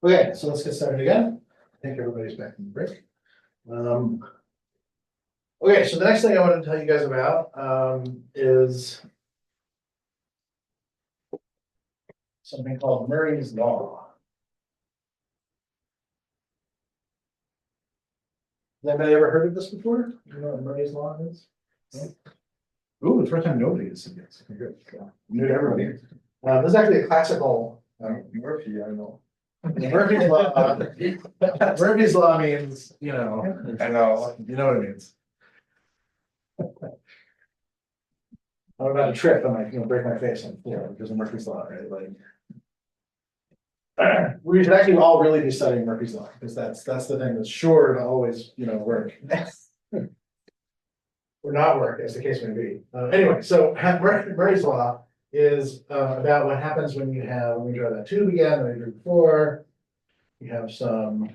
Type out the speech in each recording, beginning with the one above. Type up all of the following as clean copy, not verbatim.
Okay, so let's get started again. I think everybody's back from the break. Okay, so the next thing I want to tell you guys about is something called Murray's Law. Has anybody ever heard of this before? You know what Murray's Law is? Ooh, the first time nobody has said yes. Okay, good. Yeah. New to everybody. This is actually a classical Murphy, I know. Murphy's Law. Murphy's Law means, you know. I know. You know what it means. I'm about to trip, I might, break my face on the floor because of Murphy's Law, right? Like, we should actually all really be studying Murphy's Law because that's the thing that's sure to always, work. Or not work, as the case may be. Anyway, so Murray's Law is about what happens when you have, let me draw that tube again, that I drew before. You have some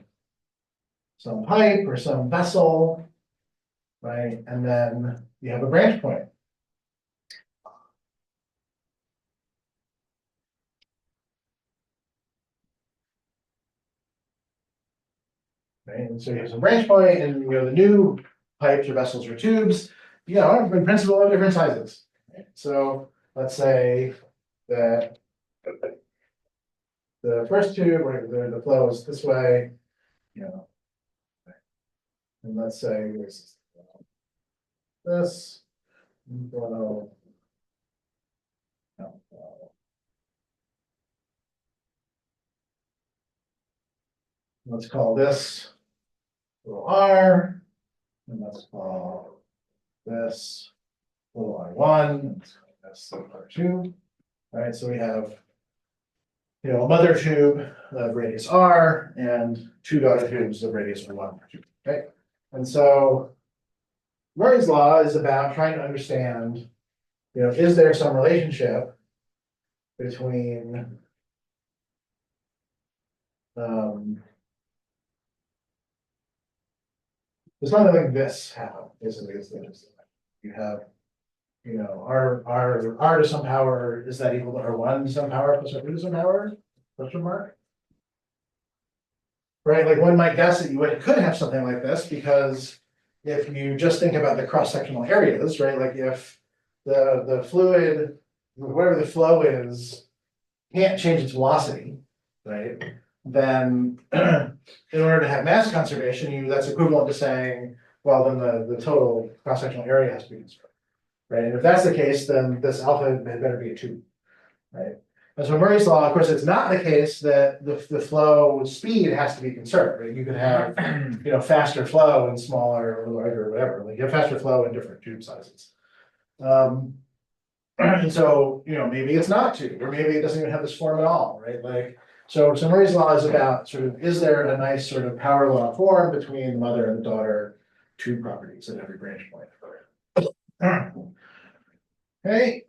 pipe or some vessel, right? And then you have a branch point. Right, and so you have some branch point, and the new pipes or vessels or tubes, in principle of different sizes. Right? So let's say that the first tube where the flow is this way, and let's say this flow. Let's call this little r, and let's call this little r1, and let's call this little r2. All right, so we have a mother tube of radius r and two daughter tubes of radius r1, r2. Okay, and so Murray's Law is about trying to understand, is there some relationship between something like this happen, basically is you have r to some power, is that equal to r1 to some power plus r2 to some power? Question mark. Right, like one might guess that you could have something like this, because if you just think about the cross-sectional areas, right, like if the fluid, whatever the flow is, can't change its velocity, right, then in order to have mass conservation, that's equivalent to saying, well, then the total cross-sectional area has to be conserved, right? And if that's the case, then this alpha had better be a 2, right? And so Murray's Law, of course, it's not the case that the flow speed has to be conserved, right? You could have, faster flow in smaller or larger or whatever, like you have faster flow in different tube sizes. And so, maybe it's not 2, or maybe it doesn't even have this form at all, right? Like, so Murray's Law is about sort of, is there a nice sort of power law form between the mother and the daughter tube properties at every branch point? Okay.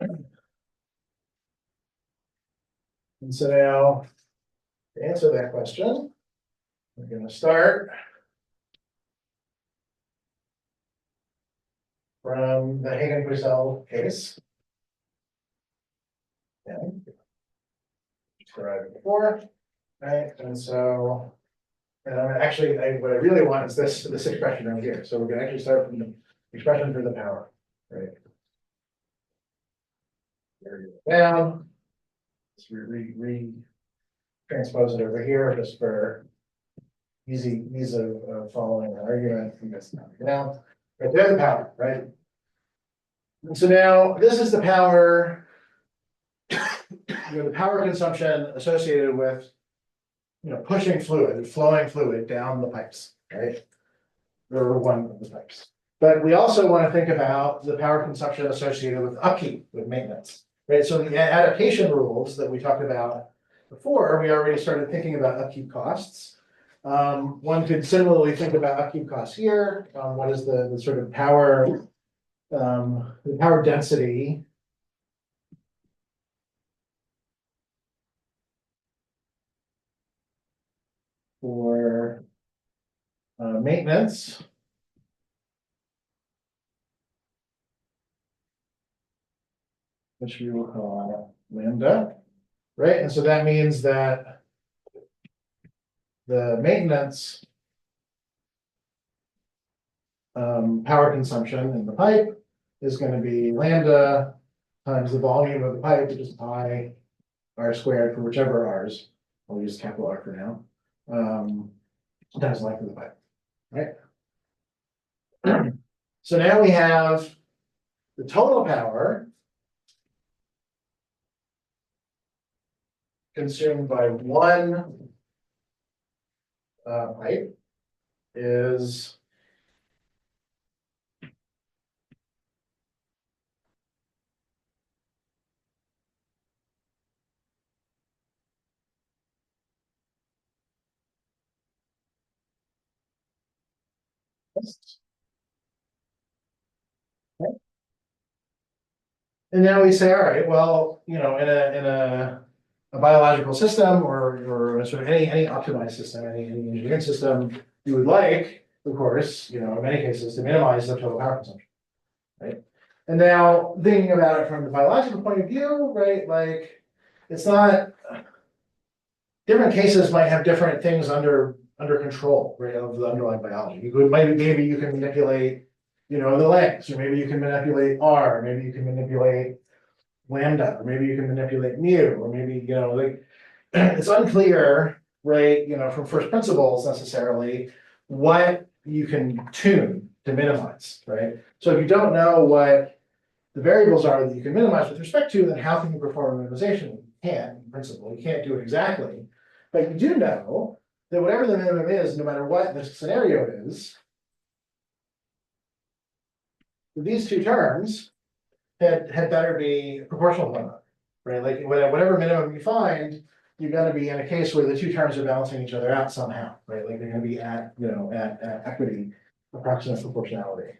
And so now, to answer that question, we're going to start from the Hagen-Purcell case. Okay. Described before, right? And so, what I really want is this expression right here. So we're going to actually start from the expression for the power, right? There you go down. Let's transpose it over here just for ease of following our argument. You guys knock it down. Right, there's the power, right? And so now this is the power, the power consumption associated with pushing fluid, flowing fluid down the pipes, right? Or one of the pipes. But we also want to think about the power consumption associated with upkeep, with maintenance, right? So the adaptation rules that we talked about before, we already started thinking about upkeep costs. One could similarly think about upkeep costs here. What is the sort of power, the power density for maintenance, which we will call lambda, right? And so that means that the maintenance power consumption in the pipe is going to be lambda times the volume of the pipe, which is pi r squared for whichever r's. I'll use capital R for now. Times the length of the pipe, right? So now we have the total power consumed by one pipe is this. Okay. And now we say, all right, well, in a biological system or sort of any optimized system, any engineering system, you would like, of course, in many cases, to minimize the total power consumption, right? And now thinking about it from the biological point of view, right, like it's not, different cases might have different things under control, right, of the underlying biology. You could maybe you can manipulate, the lengths, or maybe you can manipulate R, maybe you can manipulate lambda, or maybe you can manipulate mu, or maybe, like it's unclear, right, from first principles necessarily, what you can tune to minimize, right? So if you don't know what the variables are that you can minimize with respect to, then how can you perform minimization? You can't, in principle, you can't do it exactly. But you do know that whatever the minimum is, no matter what the scenario is, these two terms had better be proportional to one another, right? Like whatever minimum you find, you're going to be in a case where the two terms are balancing each other out somehow, right? Like they're going to be at equity, approximate proportionality.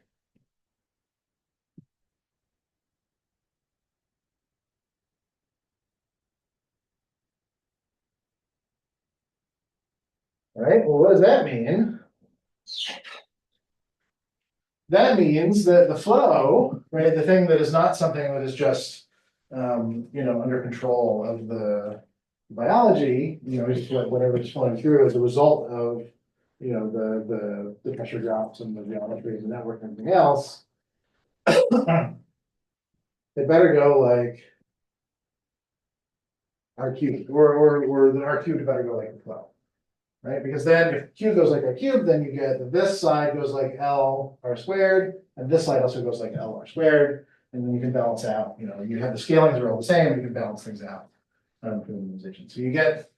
All right, well, what does that mean? That means that the flow, right, the thing that is not something that is just, under control of the biology, just whatever is flowing through as a result of, the pressure drops and the geometry of the network and everything else. It better go like R cubed, or the R cubed better go like the flow. Right, because then if Q goes like R cubed, then you get that this side goes like L R squared, and this side also goes like L R squared, and then you can balance out, you have the scalings are all the same, you can balance things out for minimization. So you get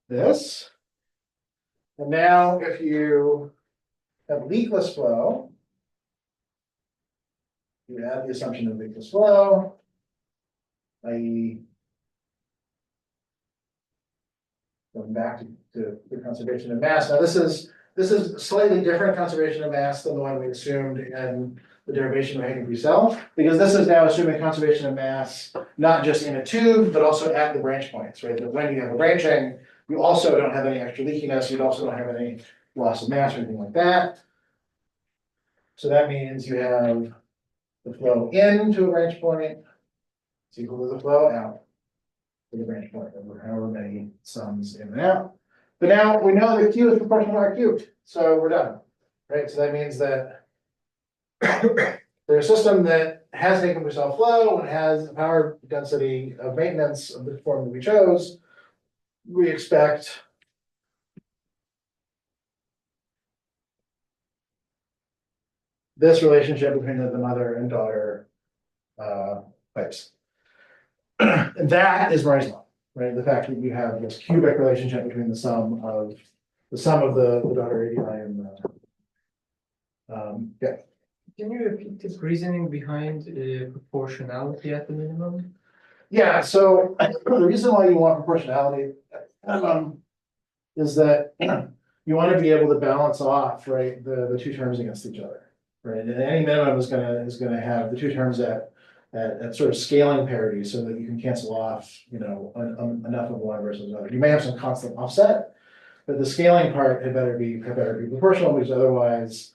this. And now if you have leakless flow, you add the assumption of leakless flow, i.e. going back to the conservation of mass. Now this is a slightly different conservation of mass than the one we assumed in the derivation of Hagen-Krey cell, because this is now assuming conservation of mass, not just in a tube, but also at the branch points, right? That when you have a branching, you also don't have any extra leakiness, you also don't have any loss of mass or anything like that. So that means you have the flow into a branch point is equal to the flow out to the branch point over however many sums in and out. But now we know that Q is proportional to R cubed, so we're done, right? So that means that for a system that has Hagen-Krey cell flow and has a power density of maintenance of the form that we chose, we expect this relationship between the mother and daughter pipes. And that is Murray's law, right? The fact that you have this cubic relationship between the sum of the daughter radii and the yeah. Can you repeat the reasoning behind proportionality at the minimum? Yeah, so the reason why you want proportionality is that you want to be able to balance off, right, the two terms against each other, right? And any minimum is gonna have the two terms at sort of scaling parity, so that you can cancel off, enough of one versus the other. You may have some constant offset, but the scaling part had better be proportional, because otherwise,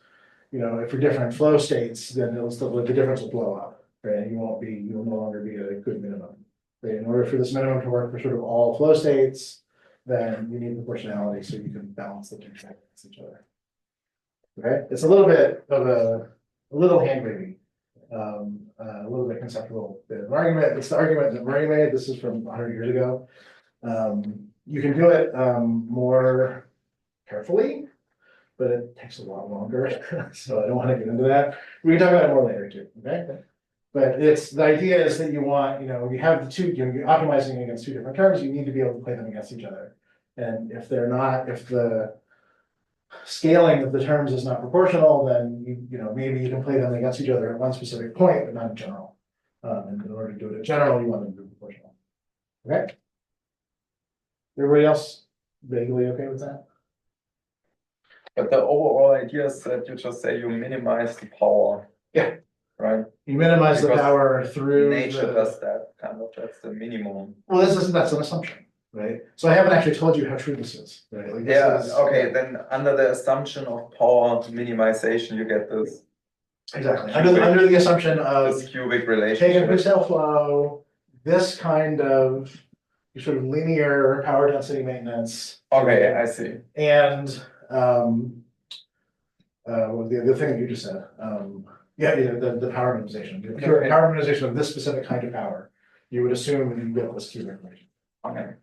if for different flow states, then the difference will blow up, right? You will no longer be at a good minimum. Right? In order for this minimum to work for sort of all flow states, then you need proportionality so you can balance the two against each other. Okay, it's a little bit of a little hand wavy, a little bit conceptual bit of argument. It's the argument that Murray made. This is from 100 years ago. You can do it more carefully, but it takes a lot longer. So I don't want to get into that. We can talk about it more later too. Okay. But it's the idea is that you want, you have the two, you're optimizing against two different terms, you need to be able to play them against each other. And if they're not, if the scaling of the terms is not proportional, then maybe you can play them against each other at one specific point, but not in general. And in order to do it in general, you want them to be proportional. Okay. Everybody else vaguely okay with that? But the overall idea is that you just say you minimize the power. Yeah. Right. You minimize Because the power through nature does that that's the minimum. Well, that's an assumption, right? So I haven't actually told you how true this is, right? Like this is, okay, then under the assumption of power minimization, you get this. Exactly, under the assumption of this cubic relationship. taking Pucelle flow, this kind of sort of linear power density maintenance. Okay, I see. And the thing that you just said, the power minimization, the pure power minimization of this specific kind of power, you would assume that you get this cubic relation. Okay.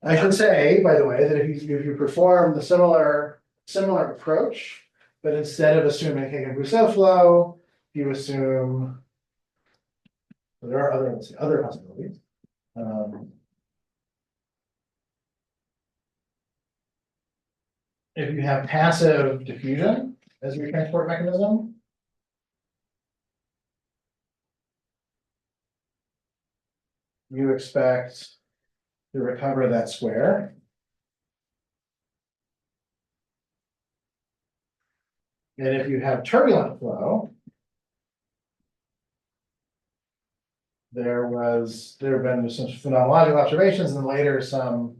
I should say, by the way, that if you perform the similar approach, but instead of assuming Hagen-Pucelle flow, you assume there are other possibilities. If you have passive diffusion as your transport mechanism, you expect to recover that square. And if you have turbulent flow, there have been some phenomenological observations and later some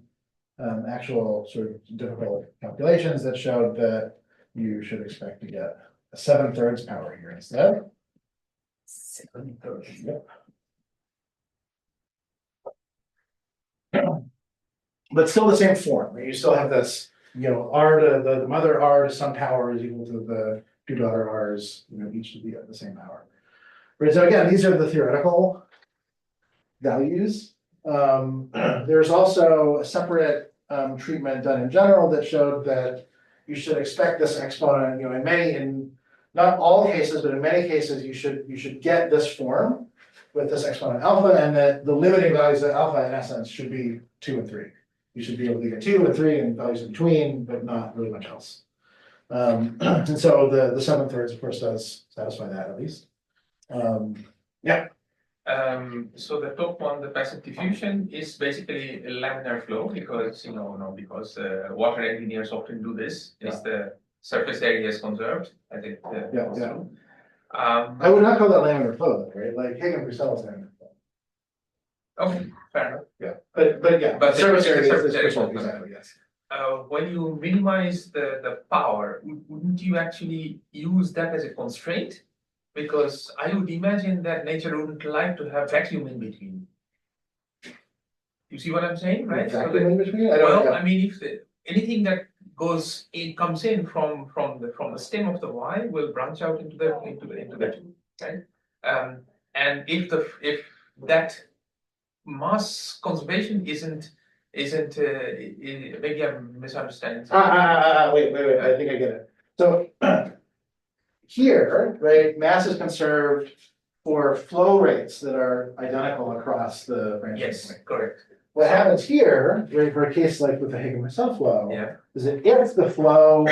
actual sort of difficult calculations that showed that you should expect to get a 7/3 power here instead. 7/3. Yep. But still the same form. You still have this, R to the mother R to some power is equal to the two daughter R's, each to be at the same power. Right. So again, these are the theoretical values. There's also a separate treatment done in general that showed that you should expect this exponent, in not all cases, but in many cases, you should get this form with this exponent alpha, and that the limiting values of alpha in essence should be 2 and 3. You should be able to get 2 and 3 and values in between, but not really much else. And so the 7/3, of course, does satisfy that at least. Yeah. So the top one, the passive diffusion, is basically a laminar flow because water engineers often do this. Is the surface area is conserved? I think. I would not call that laminar flow, though, right? Like Hagen-Pucelle is laminar flow. Okay, fair enough. Yeah, but yeah, But surface the area surface is area exactly, yes. When you minimize the power, wouldn't you actually use that as a constraint? Because I would imagine that nature wouldn't like to have vacuum in between. You see what I'm saying, right? Vacuum in between? I mean, if anything that comes in from the stem of the Y will branch out into the two, right? And if that mass conservation isn't maybe I'm misunderstanding. Wait, I think I get it. So here, right, mass is conserved for flow rates that are identical across the branches. Yes, correct. What happens here, right, for a case like with the Hagen-Pucelle flow, Yeah. is that if the flow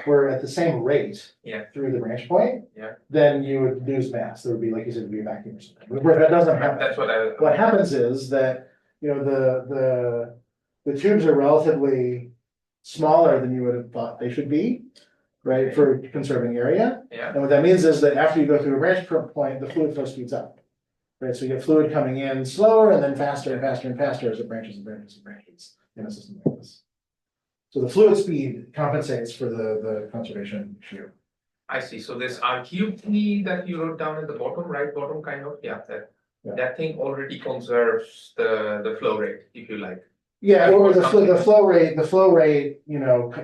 were at the same rate through the branch point, then you would lose mass. There would be, like you said, would be a vacuum or something. But that doesn't happen. That's What happens is that the tubes are relatively smaller than you would have thought they should be, right, for conserving area. Yeah. And what that means is that after you go through a branch point, the fluid flow speeds up. Right, so you get fluid coming in slower and then faster and faster and faster as it branches and branches and branches in a system like this. So the fluid speed compensates for the conservation issue. I see. So this RQP that you wrote down at the bottom, right bottom kind of, that thing already conserves the flow rate, if you like. Yeah, or the flow rate, you know,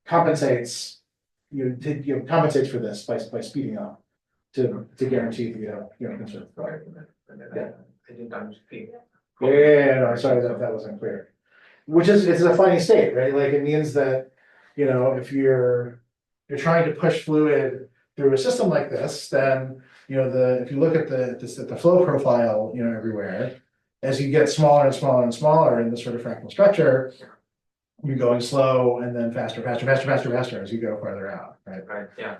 compensates, compensates for this by speeding up to guarantee that you know, conserve. Right. Yeah. I didn't understand. Yeah, no, sorry that wasn't clear. Which is, it's a funny state, right? Like it means that, you know, if you're trying to push fluid through a system like this, then, you know, if you look at the flow profile, you know, everywhere, as you get smaller and smaller and smaller in this sort of fractal structure, you're going slow and then faster as you go farther out, right? Right, yeah.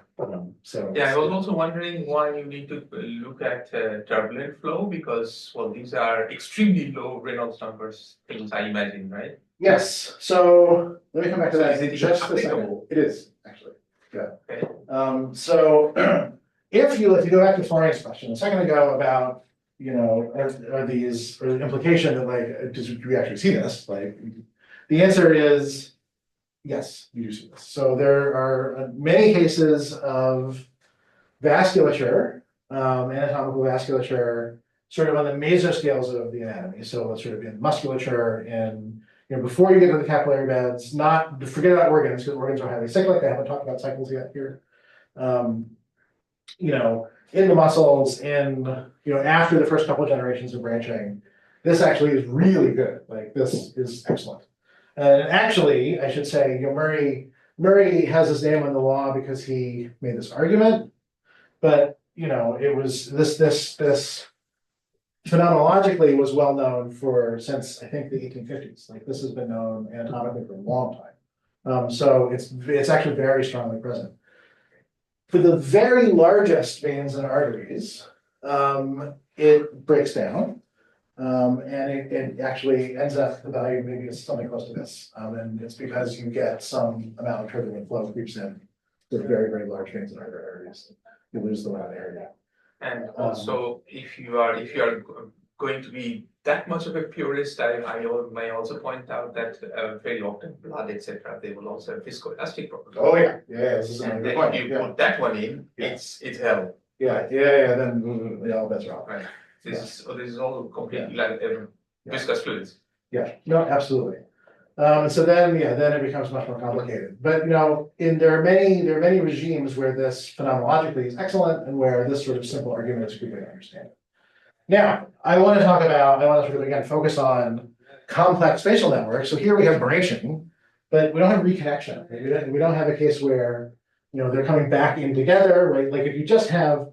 So. Yeah, I was also wondering why you need to look at turbulent flow because, well, these are extremely low Reynolds numbers things, I imagine, right? Yes, so let me come back to So that is it in just a second. applicable? It is, actually, yeah. Okay. So if you go back to Florian's question a second ago about, you know, are these, or the implication that like, do we actually see this? Like, the answer is yes, you do see this. So there are many cases of vasculature, anatomical vasculature, sort of on the mesoscales of the anatomy. So it's sort of in musculature, in, you know, before you get to the capillary beds, not, forget about organs, because organs are highly cyclic. I haven't talked about cycles yet here. You know, in the muscles, in, you know, after the first couple of generations of branching, this actually is really good. Like this is excellent. And actually, I should say, you know, Murray has his name on the law because he made this argument. But, you know, it was this phenomenologically was well known since I think the 1850s. Like this has been known anatomically for a long time. So it's actually very strongly present. For the very largest veins and arteries, it breaks down. And it actually ends up, the value maybe is something close to this. And it's because you get some amount of turbulent flow creeps in with very, very large veins and arteries. You lose the amount of area. And also, if you are going to be that much of a purist, I may also point out that very often blood, etc., they will also have viscoelastic properties. Oh yeah, this is And another then point. if you put that one in, Yeah. it's hell. Yeah. Then all bets are off. Right. This is all completely Yeah. like viscous fluids. Yeah. No, absolutely. So then it becomes much more complicated. But you know, there are many regimes where this phenomenologically is excellent, and where this sort of simple argument is quickly understandable. Now, I want to sort of again focus on complex spatial networks. So here we have branching, but we don't have reconnection. Right? We don't have a case where, you know, they're coming back in together, right? Like if you just have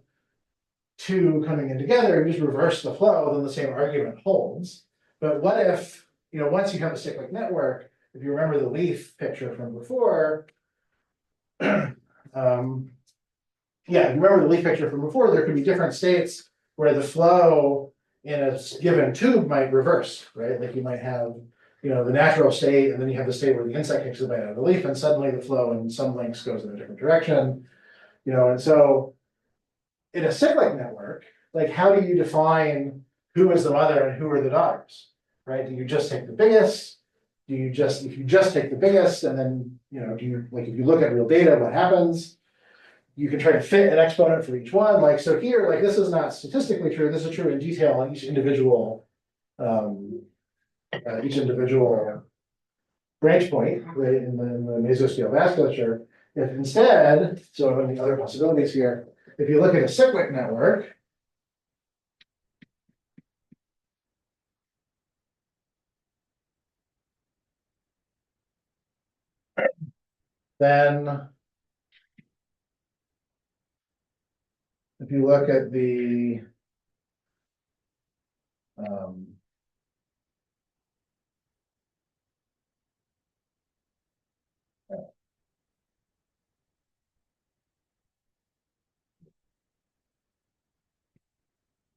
two coming in together, you just reverse the flow, then the same argument holds. But what if, you know, once you have a cyclic network, if you remember the leaf picture from before, if you remember the leaf picture from before, there could be different states where the flow in a given tube might reverse, right? Like you might have, you know, the natural state, and then you have the state where the insect kicks the bite out of the leaf, and suddenly the flow in some links goes in a different direction, you know, and so in a cyclic network, like how do you define who is the mother and who are the daughters, right? Do you just take the biggest? If you just take the biggest, and then, you know, if you look at real data, what happens? You can try to fit an exponent for each one. Like, so here, like this is not statistically true. This is true in detail on each individual branch point, right, in the mesoscale vasculature. If instead, so in the other possibilities here, if you look at a cyclic network, then if you look at the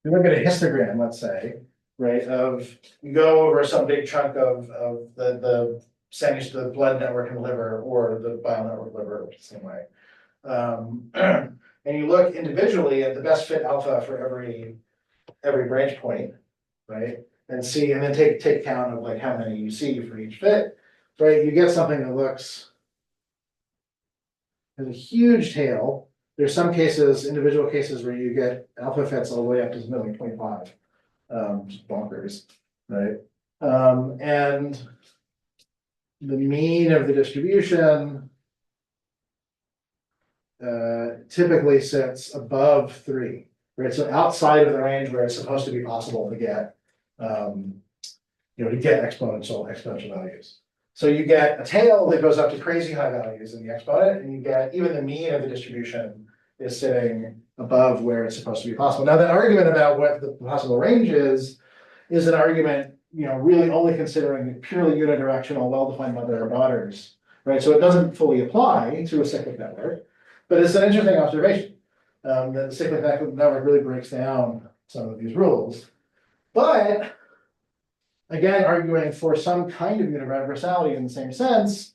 you look at a histogram, let's say, right, you go over some big chunk of the the blood network in the liver or the bile network liver, which is the same way. And you look individually at the best fit alpha for every branch point, right? And then take count of like how many you see for each fit, right? You get something that looks has a huge tail. There's some cases, individual cases, where you get alpha fits all the way up to 0.25. Just bonkers, right? And the mean of the distribution typically sits above 3, right? So outside of the range where it's supposed to be possible to get, to get exponential values. So you get a tail that goes up to crazy high values in the exponent, and you get even the mean of the distribution is sitting above where it's supposed to be possible. Now, the argument about what the possible range is an argument, really only considering purely unidirectional, well-defined mother or daughters, right? So it doesn't fully apply to a cyclic network, but it's an interesting observation that the cyclic network really breaks down some of these rules. But again, arguing for some kind of universality in the same sense,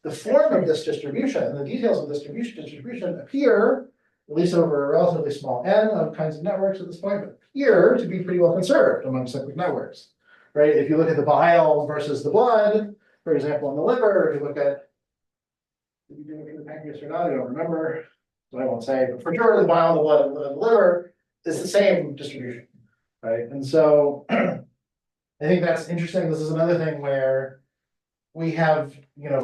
the form of this distribution and the details of this distribution appear, at least over a relatively small n of kinds of networks at this point, but appear to be pretty well conserved among cyclic networks, right? If you look at the bile versus the blood, for example, in the liver, if you look at, did you do it in the pancreas or not, I don't remember, so I won't say, but for sure the bile, the blood, and the liver is the same distribution, right? And so I think that's interesting. This is another thing where we have,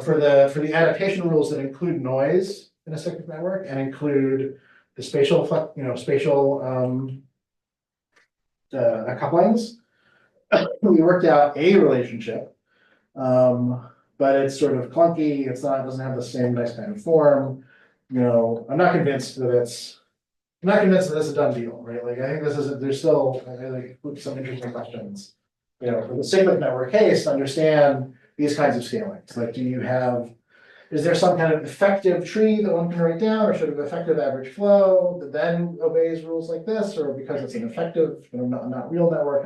for the adaptation rules that include noise in a cyclic network and include the spatial couplings, we worked out a relationship, but it's sort of clunky. It doesn't have the same nice kind of form. I'm not convinced that it's a done deal, right? Like, I think there's still some interesting questions, for the cyclic network case to understand these kinds of scalings. Like, is there some kind of effective tree that one can write down, or sort of effective average flow that then obeys rules like this, or because it's an effective, not real network,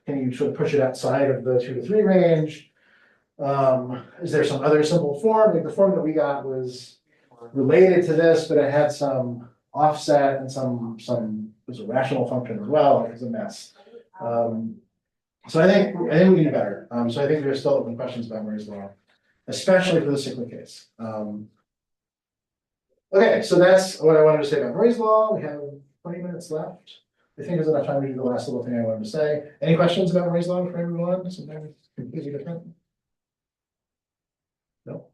can you sort of push it outside of the 2 to 3 range? Is there some other simple form? Like the form that we got was related to this, but it had some offset and some was a rational function as well. It was a mess. So I think we can do better. So I think there's still open questions about Murray's law, especially for the cyclic case. Okay, so that's what I wanted to say about Murray's law. We have 20 minutes left. I think there's enough time to do the last little thing I wanted to say. Any questions about Murray's law for everyone? Something completely different? No.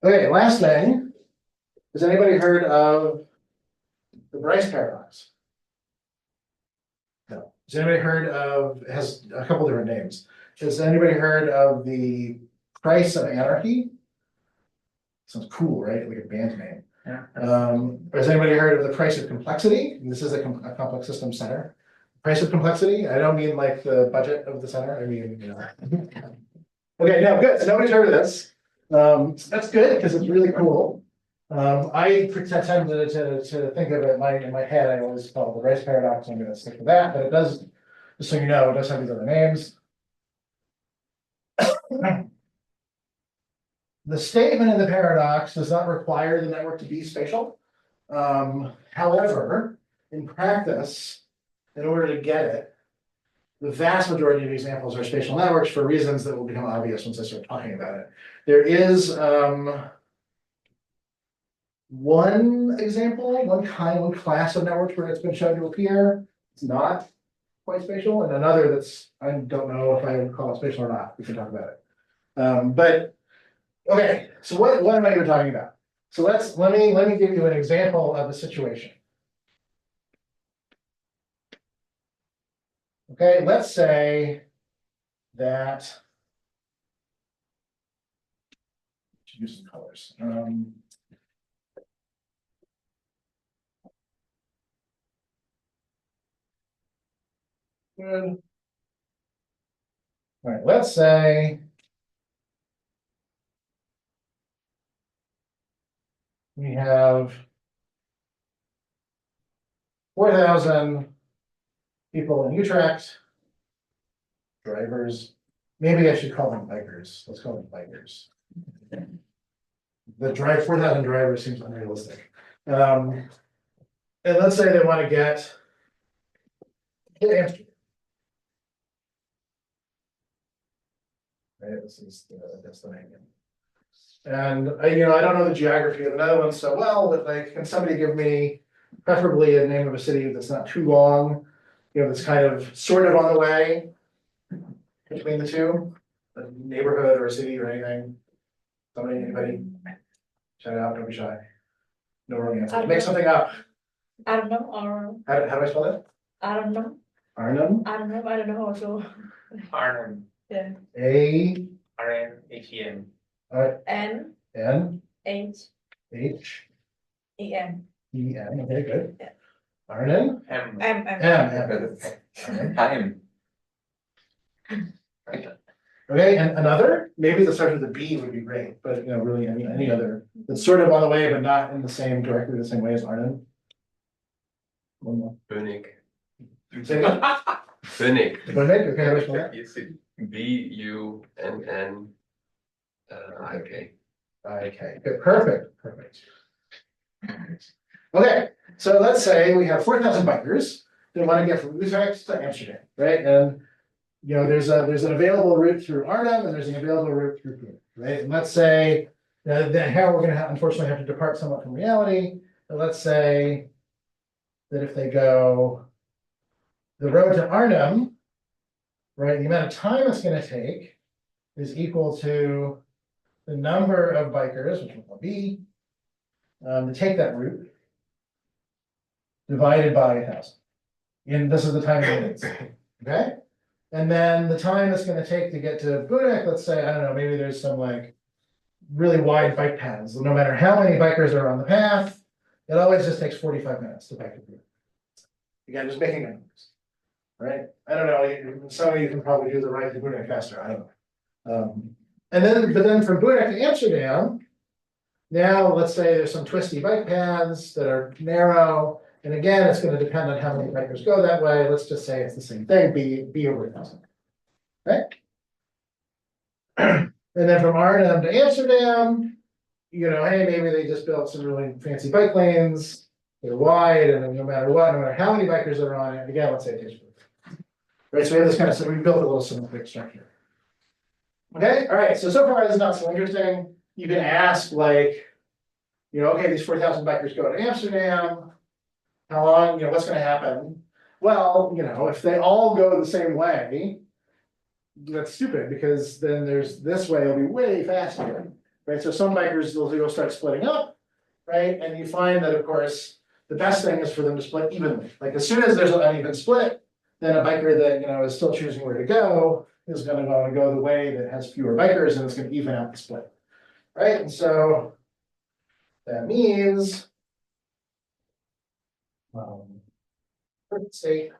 Okay, last thing. Has anybody heard of the Bryce paradox? No. Has anybody heard of, it has a couple different names. Has anybody heard of the price of anarchy? Sounds cool, right? Like a band name. Yeah. Has anybody heard of the price of complexity? This is a complex system center. Price of complexity? I don't mean like the budget of the center. I mean, Okay, no, good. So nobody's heard of this. That's good because it's really cool. I tend to think of it in my head. I always call it the Bryce paradox. I'm going to stick with that, but it does, just so you know, it does have these other names. The statement in the paradox does not require the network to be spatial. However, in practice, in order to get it, the vast majority of examples are spatial networks for reasons that will become obvious once I start talking about it. There is one example, one class of networks where it's been shown to appear. It's not quite spatial, and another that's, I don't know if I would call it spatial or not. We can talk about it. But okay, so what am I even talking about? So let me give you an example of a situation. Okay, let's say that use some colors. Good. All right, let's say we have 4,000 people in Utrecht, drivers. Maybe I should call them bikers. Let's call them bikers. The 4,000 drivers seems unrealistic. And let's say they want to get to Amsterdam. Right, this is the destination. And I don't know the geography of the Netherlands so well, but like, can somebody give me preferably a name of a city that's not too long, that's kind of sort of on the way? between the two? A neighborhood or a city or anything? Somebody, anybody? Shout out, don't be shy. No wrong answer. Make something up. I don't know, or How do I spell that? I don't know. Arnhem? I don't know also. Arnhem, Yeah. A RNHEM. N N H H E M. E N. Okay, good. Yeah. Arnhem? M. M. M. Time. Okay, and another, maybe the start with a B would be great, but really any other that's sort of on the way, but not in the same directly the same way as Arnhem. One more. Bunnik. Say it again. Bunnik. Bunnik, okay, how do I spell that? Bunnik. Okay, good, perfect. Okay, so let's say we have 4,000 bikers that want to get from Utrecht to Amsterdam, right? And there's an available route through Arnhem and there's an available route through Pune, right? And let's say that here we're going to unfortunately have to depart somewhat from reality. But let's say that if they go the road to Arnhem, right, the amount of time it's going to take is equal to the number of bikers, which will be to take that route, divided by 1,000. And this is the time it needs, okay? And then the time it's going to take to get to Bunnik, let's say, I don't know, maybe there's some like really wide bike paths. No matter how many bikers are on the path, it always just takes 45 minutes to bike to Bunnik. Again, just making numbers, right? I don't know, some of you can probably do the ride to Bunnik faster, I don't know. But then from Bunnik to Amsterdam, now let's say there's some twisty bike paths that are narrow. And again, it's going to depend on how many bikers go that way. Let's just say it's the same thing, B over 1,000. Right? And then from Arnhem to Amsterdam, hey, maybe they just built some really fancy bike lanes. They're wide, and then no matter how many bikers are on it, again, let's say it takes 4. Right, so we have this kind of, we built a little symmetric structure. Okay, all right, so far this is not so interesting. You can ask like, okay, these 4,000 bikers go to Amsterdam. How long, what's going to happen? Well, if they all go the same way, that's stupid because then there's this way, it'll be way faster, right? So some bikers will start splitting up, right? And you find that, of course, the best thing is for them to split evenly. Like as soon as there's an uneven split, then a biker that, is still choosing where to go is going to want to go the way that has fewer bikers and it's going to even out the split, right? And so that means let's say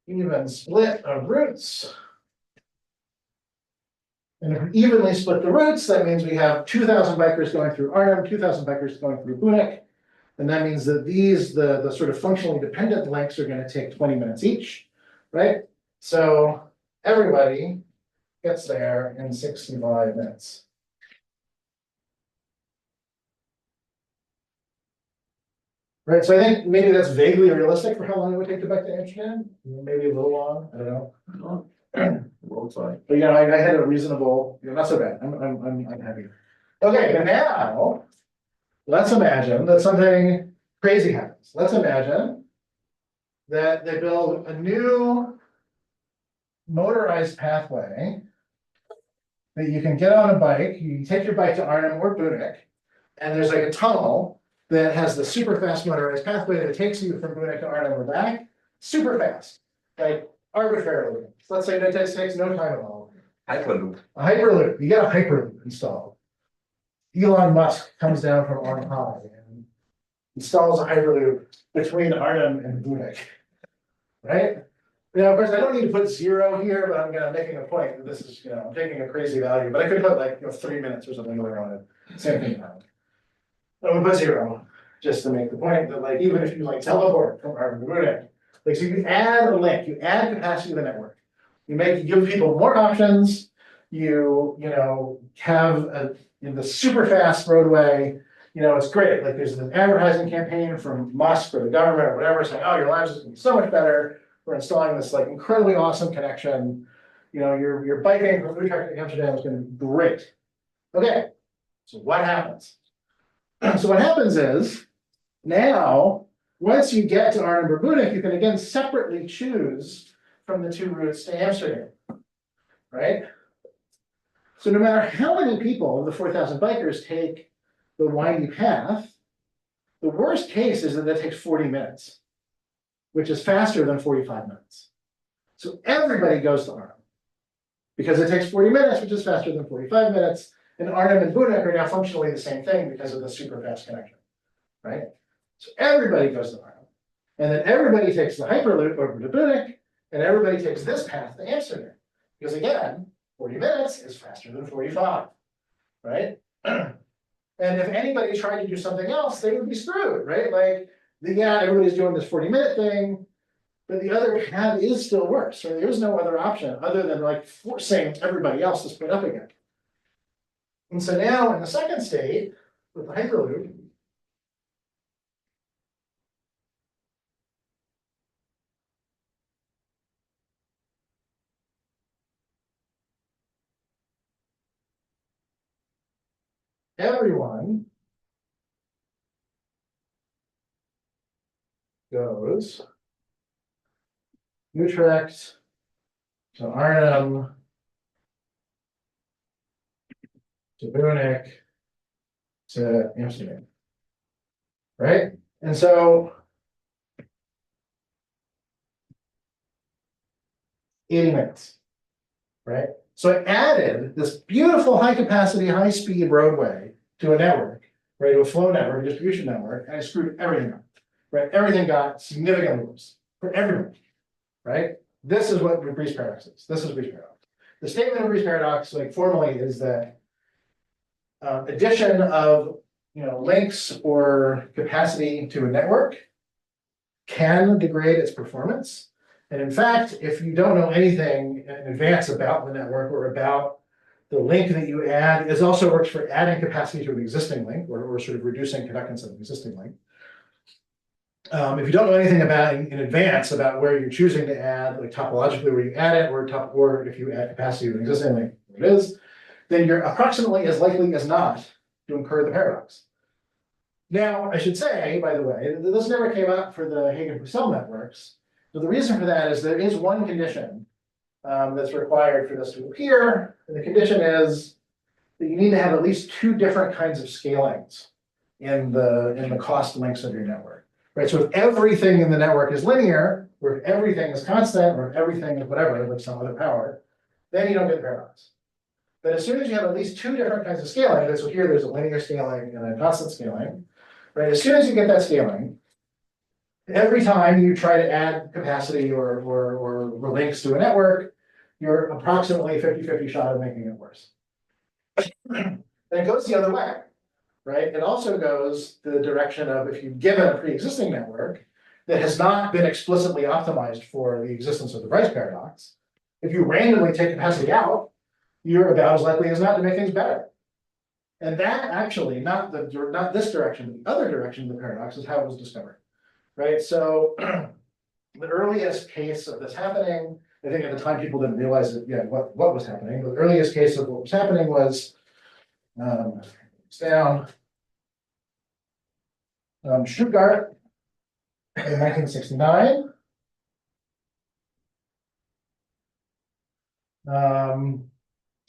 even split of routes. And if we evenly split the routes, that means we have 2,000 bikers going through Arnhem, 2,000 bikers going through Bunnik. And that means that the sort of functionally dependent links are going to take 20 minutes each, right? So everybody gets there in 65 minutes. Right, so I think maybe that's vaguely realistic for how long it would take to bike to Amsterdam. Maybe a little long, I don't know. But I had a reasonable, not so bad. I'm happy. Okay, and now let's imagine that something crazy happens. Let's imagine that they build a new motorized pathway that you can get on a bike. You take your bike to Arnhem or Bunnik, and there's like a tunnel that has the super fast motorized pathway that takes you from Bunnik to Arnhem or back, super fast, like arbitrarily. So let's say that takes no time at all. Hyperloop. A hyperloop, you got a hyperloop installed. Elon Musk comes down from on high and installs a hyperloop between Arnhem and Bunnik, right? Of course, I don't need to put 0 here, but I'm making a point that this is, I'm taking a crazy value, but I could put like 3 minutes or something going on it. Same thing. I would put 0 just to make the point that like even if you like teleport from Arnhem to Bunnik, like so you add a link, you add capacity to the network, you give people more options, you have the super fast roadway, it's great. Like there's an advertising campaign from Musk or the government or whatever saying, oh, your lives is gonna be so much better. We're installing this like incredibly awesome connection. Your biking from Utrecht to Amsterdam is gonna be great. Okay, so what happens? So what happens is now once you get to Arnhem or Munich, you can again separately choose from the 2 routes to Amsterdam, right? So no matter how many people of the 4,000 bikers take the windy path, the worst case is that that takes 40 minutes, which is faster than 45 minutes. So everybody goes to Arnhem because it takes 40 minutes, which is faster than 45 minutes. And Arnhem and Munich are now functionally the same thing because of the super fast connection, right? So everybody goes to Arnhem. And then everybody takes the Hyperloop over to Munich, and everybody takes this path to Amsterdam. Because again, 40 minutes is faster than 45, right? And if anybody tried to do something else, they would be screwed, right? Like, yeah, everybody's doing this 40-minute thing, but the other path is still worse. So there is no other option other than like forcing everybody else to split up again. And so now in the second state, with the Hyperloop, everyone goes Utrecht to Arnhem to Munich to Amsterdam, right? And so 80 minutes, right? So I added this beautiful high capacity, high speed roadway to a network, right? To a flow network, a distribution network, and I screwed everything up, right? Everything got significantly worse for everyone, right? This is what Breeze paradox is. This is Breeze paradox. The statement of Breeze paradox, like formally, is that addition of links or capacity to a network can degrade its performance. And in fact, if you don't know anything in advance about the network or about the link that you add, it also works for adding capacity to an existing link or sort of reducing conductance of an existing link. If you don't know anything about in advance about where you're choosing to add, like topologically where you add it, or if you add capacity to an existing link, where it is, then you're approximately as likely as not to incur the paradox. Now, I should say, by the way, that this never came up for the Hagen-Purcell networks. So the reason for that is there is one condition that's required for this to appear. And the condition is that you need to have at least 2 different kinds of scalings in the cost links of your network. Right. So if everything in the network is linear, or if everything is constant, or if everything is whatever, like some other power, then you don't get the paradox. But as soon as you have at least 2 different kinds of scaling, so here there's a linear scaling and a constant scaling, right? As soon as you get that scaling, every time you try to add capacity or links to a network, you're approximately 50-50 shot of making it worse. And it goes the other way, right? It also goes the direction of if you've given a pre-existing network that has not been explicitly optimized for the existence of the price paradox, if you randomly take capacity out, you're about as likely as not to make things better. And that actually, not this direction, but the other direction of the paradox is how it was discovered, right? So the earliest case of this happening, I think at the time people didn't realize that, what was happening. The earliest case of what was happening was down Stuttgart in 1969.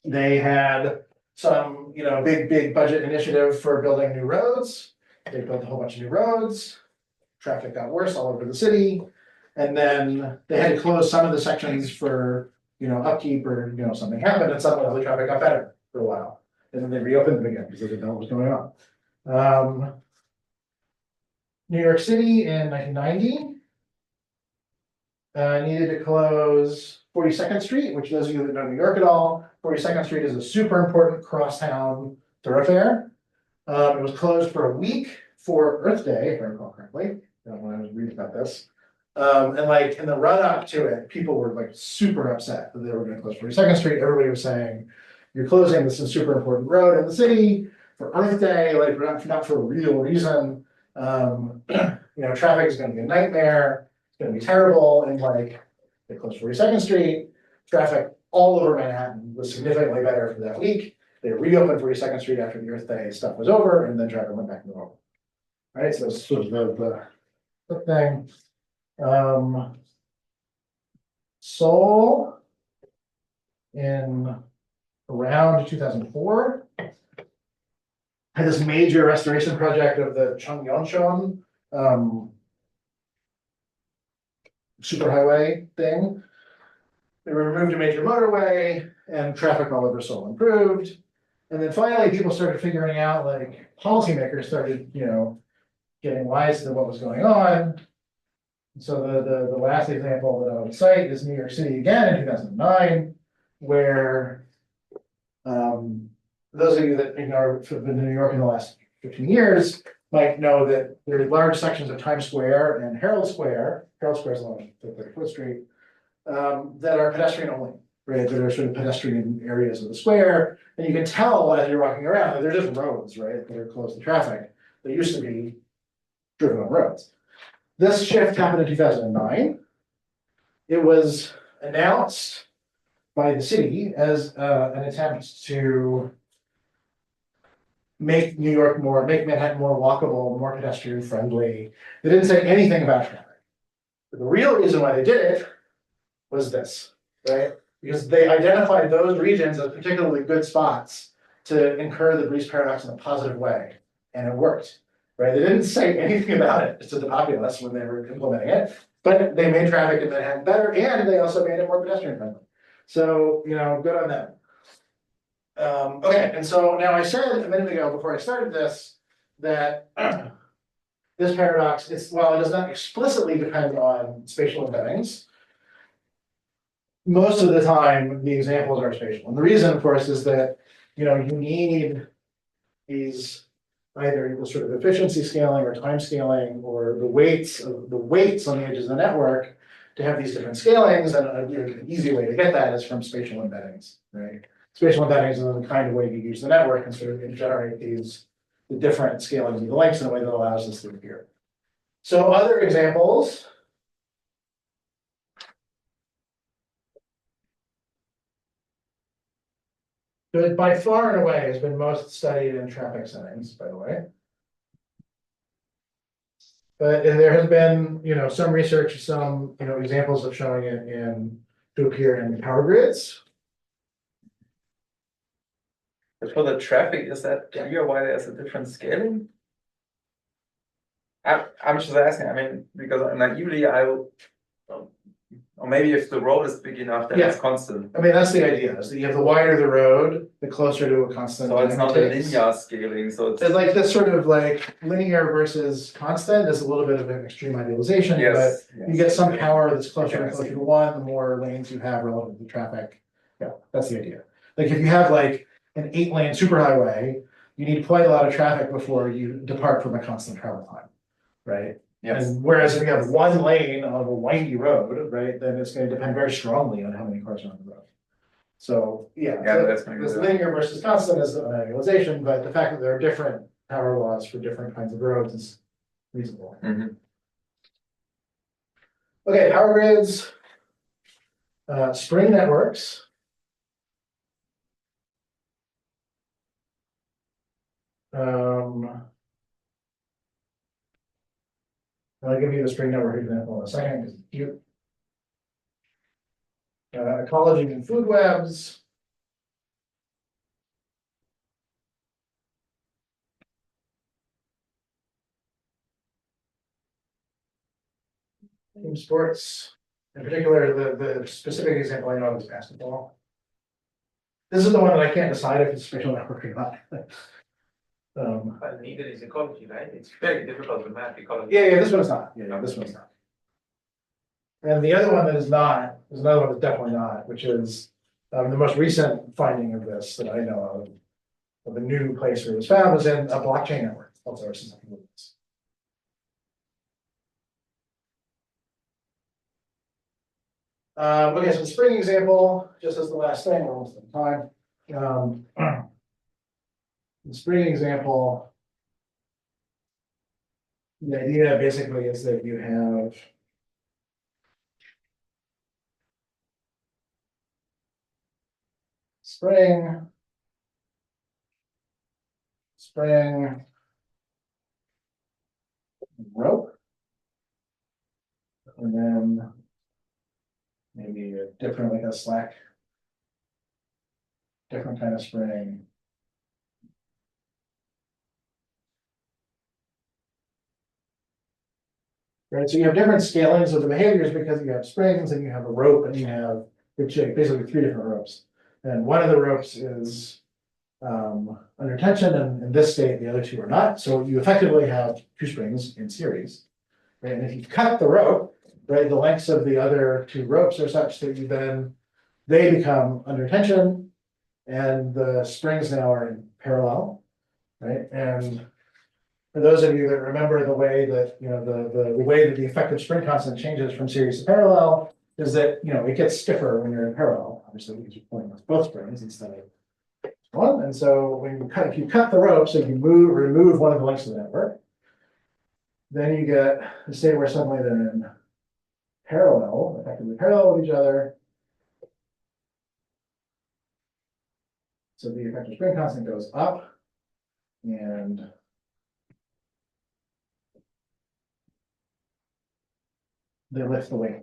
They had some, big budget initiative for building new roads. They built a whole bunch of new roads. Traffic got worse all over the city. And then they had to close some of the sections for, upkeep or, something happened and suddenly the traffic got better for a while. And then they reopened them again because they didn't know what was going on. New York City in 1990 needed to close 42nd Street, which those of you that know New York at all, 42nd Street is a super important crosstown thoroughfare. It was closed for a week for Earth Day, if I recall correctly, when I was reading about this. And like in the run up to it, people were like super upset that they were going to close 42nd Street. Everybody was saying, you're closing this super important road in the city for Earth Day, like not for a real reason. Traffic is going to be a nightmare. It's going to be terrible. And like they closed 42nd Street, traffic all over Manhattan was significantly better for that week. They reopened 42nd Street after the Earth Day stuff was over, and then traffic went back to normal. Right, so this was the quick thing. Seoul in around 2004 had this major restoration project of the Cheonggyecheon superhighway thing. They removed a major motorway and traffic all over Seoul improved. And then finally, people started figuring out, like, policymakers started, getting wise to what was going on. So the last example that I would cite is New York City again in 2009, where those of you that have been to New York in the last 15 years might know that there are large sections of Times Square and Herald Square. Herald Square is along 34th Street that are pedestrian only, right? That are sort of pedestrian areas of the square, and you can tell as you're walking around that they're just roads, right? That are closed to traffic. They used to be driven on roads. This shift happened in 2009. It was announced by the city as an attempt to make Manhattan more walkable, more pedestrian friendly. They didn't say anything about traffic. But the real reason why they did it was this, right? Because they identified those regions as particularly good spots to incur the Breeze paradox in a positive way, and it worked. Right, they didn't say anything about it to the populace when they were implementing it, but they made traffic in Manhattan better, and they also made it more pedestrian friendly. So, good on them. Okay, and so now I said a minute ago before I started this that this paradox while it does not explicitly depend on spatial embeddings, most of the time the examples are spatial. And the reason, of course, is that you need these either the sort of efficiency scaling or time scaling or the weights on the edges of the network to have these different scalings, and an easy way to get that is from spatial embeddings, right? Spatial embeddings are the kind of way you use the network and sort of generate the different scalings of the links in a way that allows this to appear. So other examples. But by far and away has been most studied in traffic settings, by the way. But there has been, some research, some, examples of showing it to appear in power grids. But for the traffic, is that clear why there's a different scaling? I'm just asking, because naively or maybe if the road is big enough, then it's constant. That's the idea, is that you have the wider the road, the closer to a constant. So it's not a linear scaling, so it's like this sort of like linear versus constant is a little bit of an extreme idealization, but you get some power that's closer and closer to one, the more lanes you have relative to traffic. Yeah, that's the idea. Like if you have like an 8-lane superhighway, you need quite a lot of traffic before you depart from a constant travel time, right? yes. And whereas if you have one lane of a windy road, right, then it's going to depend very strongly on how many cars are on the road. So that's this linear versus constant is an idealization, but the fact that there are different power laws for different kinds of roads is reasonable. Okay, power grids, spring networks. I'll give you the spring network example in a second because it's cute. Ecology and food webs. Team sports, in particular, the specific example I know is basketball. This is the one that I can't decide if it's spatial network or not. Well, neither is ecology, right? It's very difficult to map ecology. Yeah, this one's not. Yeah, this one's not. And the other one that is not, is another one that's definitely not, which is the most recent finding of this that I know of a new place where it was found was in a blockchain network. Also, or something like this. Okay, so the spring example, just as the last thing, we're almost out of time. The spring example, the idea basically is that you have spring, rope. And then maybe a different, like a slack, different kind of spring. Right, so you have different scalings of the behaviors because you have springs and you have a rope and you have basically three different ropes. And one of the ropes is under tension, and in this state, the other two are not. So you effectively have two springs in series. Right? And if you cut the rope, right, the lengths of the other two ropes are such that they become under tension, and the springs now are in parallel, right? And for those of you that remember the way that, the way that the effective spring constant changes from series to parallel is that, it gets stiffer when you're in parallel, obviously, because you're pulling with both springs instead of one. And so if you cut the rope, so you remove one of the links of the network, then you get a state where suddenly they're in parallel, effectively parallel with each other. So the effective spring constant goes up, and they lift the weight.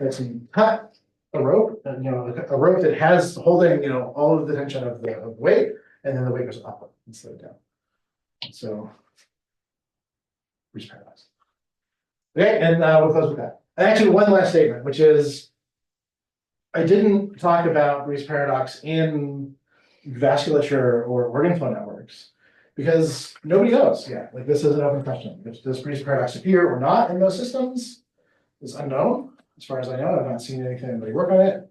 Right, so you cut a rope, a rope that has holding, all of the tension of the weight, and then the weight goes up instead of down. So, Reese paradox. Okay, and we'll close with that. And actually, one last statement, which is, I didn't talk about Reese paradox in vasculature or organ flow networks because nobody knows yet. Like, this is an open question. Does Reese paradox appear or not in those systems? Is unknown. As far as I know, I've not seen anybody work on it.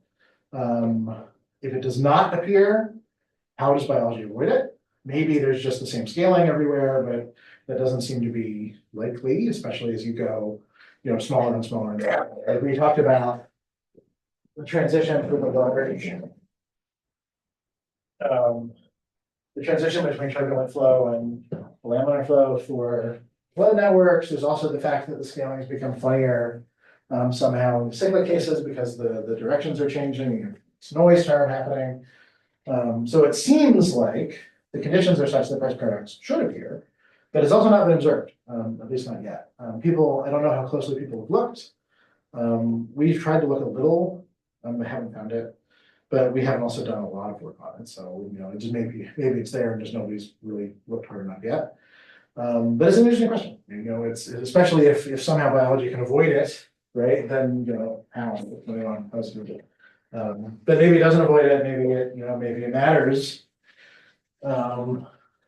If it does not appear, how does biology avoid it? Maybe there's just the same scaling everywhere, but that doesn't seem to be likely, especially as you go, smaller and smaller. Like we talked about the transition from the large, the transition between turbulent flow and laminar flow for flow networks. There's also the fact that the scalings become funnier somehow in the cyclic cases because the directions are changing. You have this noise term happening. So it seems like the conditions are such that Price paradox should appear, but it's also not been observed, at least not yet. I don't know how closely people have looked. We've tried to look a little, I haven't found it, but we haven't also done a lot of work on it. So, it just maybe it's there and just nobody's really looked hard enough yet. But it's an interesting question. It's especially if somehow biology can avoid it, right? Then, how does it do it? But maybe it doesn't avoid it, maybe it matters. And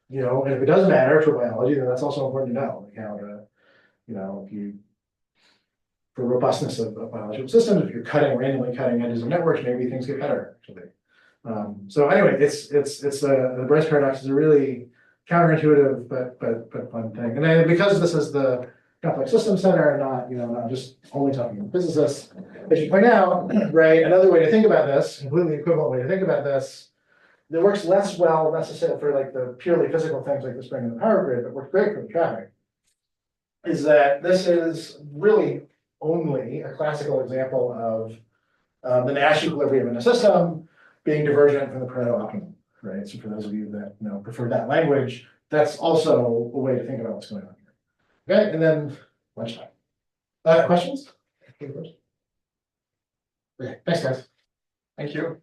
if it does matter for biology, then that's also important to know, like how to, for robustness of biological systems, if you're randomly cutting edges of networks, maybe things get better, actually. So anyway, the Bryce paradox is a really counterintuitive but fun thing. And then because this is the Complex Systems Center, not just only talking to physicists, as you point out, right? Another way to think about this, completely equivalent way to think about this, that works less well necessarily for like the purely physical things like the spring and the power grid, but works great for the traffic, is that this is really only a classical example of the Nash equilibrium in a system being divergent from the Pareto optimum, right? So for those of you that prefer that language, that's also a way to think about what's going on here. Okay, and then lunchtime. Questions? Okay, thanks, guys. Thank you.